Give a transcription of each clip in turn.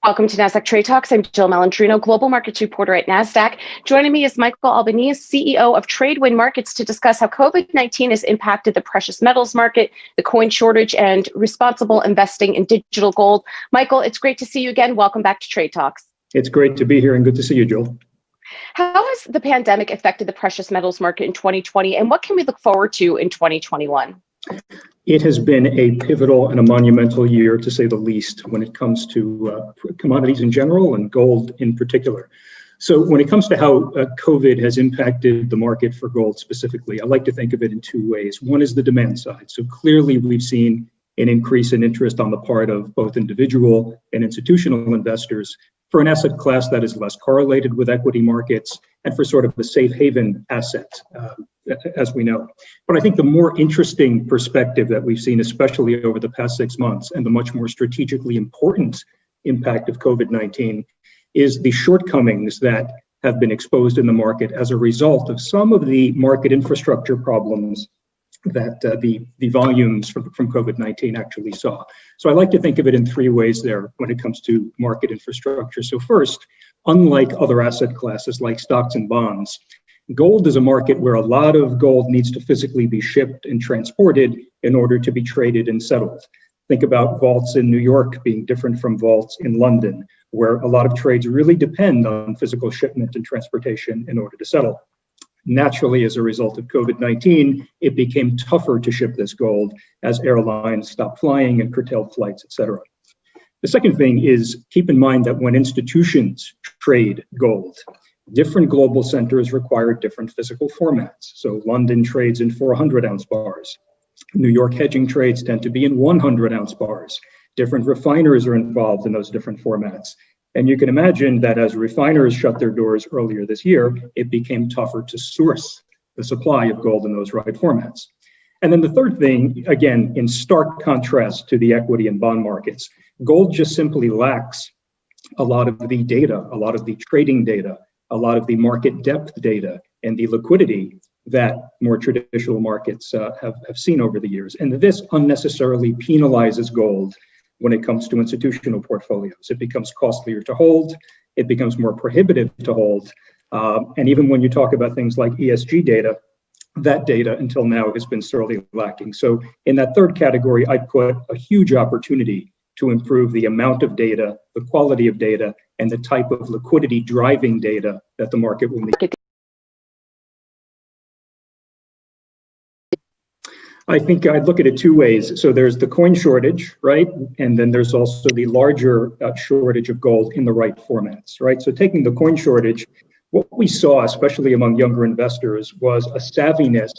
Welcome to Nasdaq Trade Talks. I'm Jill Malandrino, Global Markets Reporter at Nasdaq. Joining me is Michael Albanese, CEO of Tradewind Markets, to discuss how COVID-19 has impacted the precious metals market, the coin shortage, and responsible investing in digital gold. Michael, it's great to see you again. Welcome back to Trade Talks. It's great to be here and good to see you, Jill. How has the pandemic affected the precious metals market in 2020, and what can we look forward to in 2021? It has been a pivotal and a monumental year, to say the least, when it comes to commodities in general and gold in particular. So when it comes to how COVID has impacted the market for gold specifically, I like to think of it in two ways. One is the demand side. So clearly we've seen an increase in interest on the part of both individual and institutional investors for an asset class that is less correlated with equity markets and for sort of a safe haven asset, as we know. But I think the more interesting perspective that we've seen, especially over the past 6 months, and the much more strategically important impact of COVID-19 is the shortcomings that have been exposed in the market as a result of some of the market infrastructure problems that the volumes from COVID-19 actually saw. So I like to think of it in three ways there when it comes to market infrastructure. So first, unlike other asset classes like stocks and bonds, gold is a market where a lot of gold needs to physically be shipped and transported in order to be traded and settled. Think about vaults in New York being different from vaults in London, where a lot of trades really depend on physical shipment and transportation in order to settle. Naturally, as a result of COVID-19, it became tougher to ship this gold as airlines stopped flying and curtailed flights, et cetera. The second thing is keep in mind that when institutions trade gold, different global centers require different physical formats. So London trades in 400-ounce bars. New York hedging trades tend to be in 100-ounce bars. Different refiners are involved in those different formats. And you can imagine that as refiners shut their doors earlier this year, it became tougher to source the supply of gold in those right formats. And then the third thing, again, in stark contrast to the equity and bond markets, gold just simply lacks a lot of the data, a lot of the trading data, a lot of the market depth data, and the liquidity that more traditional markets have seen over the years. And this unnecessarily penalizes gold when it comes to institutional portfolios. It becomes costlier to hold, it becomes more prohibitive to hold. And even when you talk about things like ESG data, that data until now has been sorely lacking. So in that third category, I put a huge opportunity to improve the amount of data, the quality of data, and the type of liquidity driving data that the market will need. I think I'd look at it two ways. So there's the coin shortage, right? And then there's also the larger shortage of gold in the right formats, right? So taking the coin shortage, what we saw, especially among younger investors, was a savviness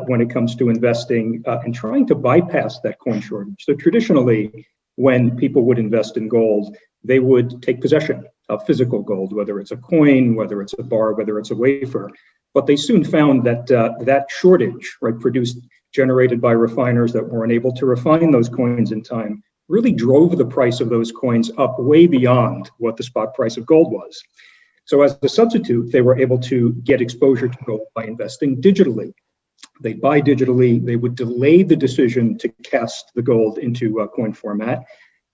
when it comes to investing and trying to bypass that coin shortage. So traditionally, when people would invest in gold, they would take possession of physical gold, whether it's a coin, whether it's a bar, whether it's a wafer. But they soon found that that shortage, right, generated by refiners that weren't able to refine those coins in time, really drove the price of those coins up way beyond what the spot price of gold was. So as a substitute, they were able to get exposure to gold by investing digitally. They'd buy digitally, they would delay the decision to cast the gold into a coin format,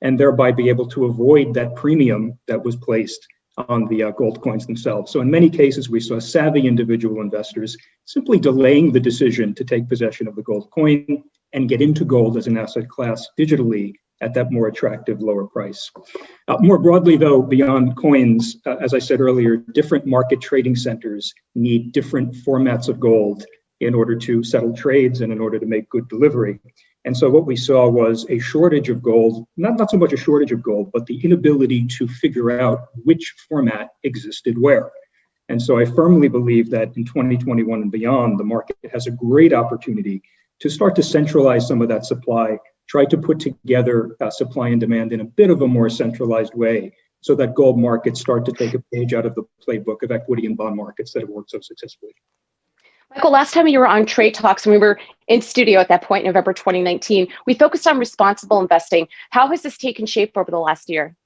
and thereby be able to avoid that premium that was placed on the gold coins themselves. So in many cases, we saw savvy individual investors simply delaying the decision to take possession of the gold coin and get into gold as an asset class digitally at that more attractive, lower price. More broadly, though, beyond coins, as I said earlier, different market trading centers need different formats of gold in order to settle trades and in order to make good delivery. And so what we saw was a shortage of gold, not so much a shortage of gold, but the inability to figure out which format existed where. And so I firmly believe that in 2021 and beyond, the market has a great opportunity to start to centralize some of that supply, try to put together supply and demand in a bit of a more centralized way so that gold markets start to take a page out of the playbook of equity and bond markets that have worked so successfully. Michael, last time you were on Trade Talks, and we were in studio at that point, November 2019, we focused on responsible investing. How has this taken shape over the last year?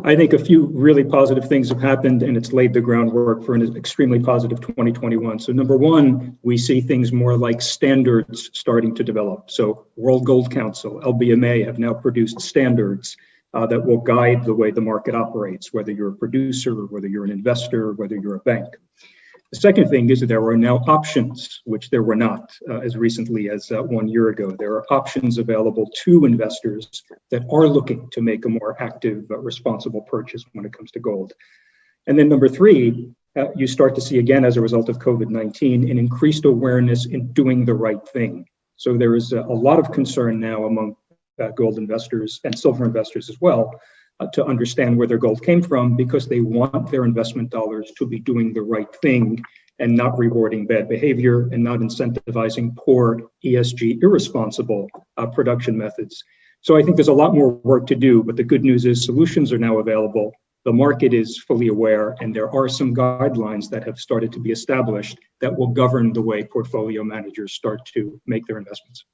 I think a few really positive things have happened, and it's laid the groundwork for an extremely positive 2021. So number one, we see things more like standards starting to develop. So World Gold Council, LBMA, have now produced standards that will guide the way the market operates, whether you're a producer, whether you're an investor, whether you're a bank. The second thing is that there are now options, which there were not as recently as 1 year ago. There are options available to investors that are looking to make a more active, responsible purchase when it comes to gold. And then number three, you start to see again as a result of COVID-19 an increased awareness in doing the right thing. So there is a lot of concern now among gold investors and silver investors as well to understand where their gold came from, because they want their investment dollars to be doing the right thing and not rewarding bad behavior and not incentivizing poor ESG irresponsible production methods. So I think there's a lot more work to do, but the good news is solutions are now available. The market is fully aware, and there are some guidelines that have started to be established that will govern the way portfolio managers start to make their investments.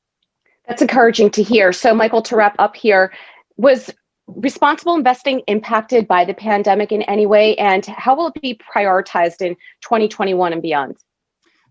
That's encouraging to hear. So Michael, to wrap up here, was responsible investing impacted by the pandemic in any way, and how will it be prioritized in 2021 and beyond?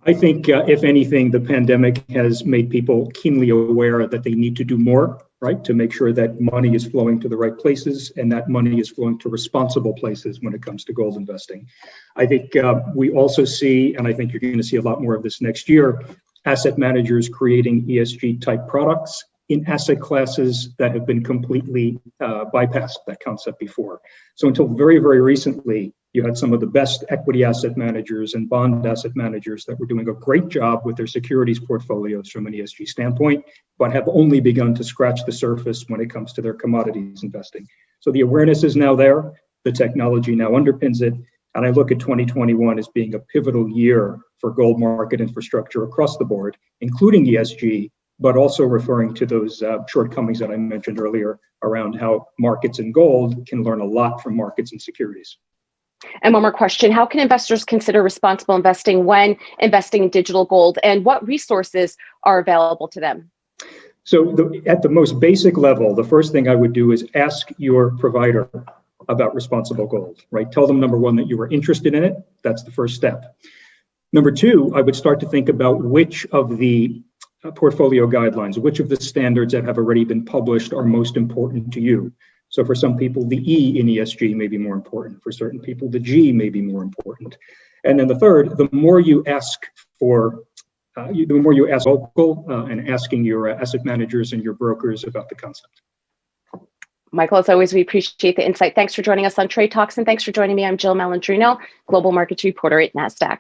I think, if anything, the pandemic has made people keenly aware that they need to do more, right, to make sure that money is flowing to the right places and that money is flowing to responsible places when it comes to gold investing. I think we also see, and I think you're going to see a lot more of this next year, asset managers creating ESG type products in asset classes that have been completely bypassed that concept before. So until very, very recently, you had some of the best equity asset managers and bond asset managers that were doing a great job with their securities portfolios from an ESG standpoint, but have only begun to scratch the surface when it comes to their commodities investing. So the awareness is now there, the technology now underpins it, and I look at 2021 as being a pivotal year for gold market infrastructure across the board, including ESG, but also referring to those shortcomings that I mentioned earlier around how markets in gold can learn a lot from markets and securities. And one more question, how can investors consider responsible investing when investing in digital gold, and what resources are available to them? So at the most basic level, the first thing I would do is ask your provider about responsible gold, right? Tell them, number one, that you are interested in it. That's the first step. Number two, I would start to think about which of the portfolio guidelines, which of the standards that have already been published are most important to you. So for some people, the E in ESG may be more important. For certain people, the G may be more important. And then the third, the more you ask for, the more you ask local and asking your asset managers and your brokers about the concept. Michael, as always, we appreciate the insight. Thanks for joining us on Trade Talks, and thanks for joining me. I'm Jill Malandrino, Global Markets Reporter at Nasdaq.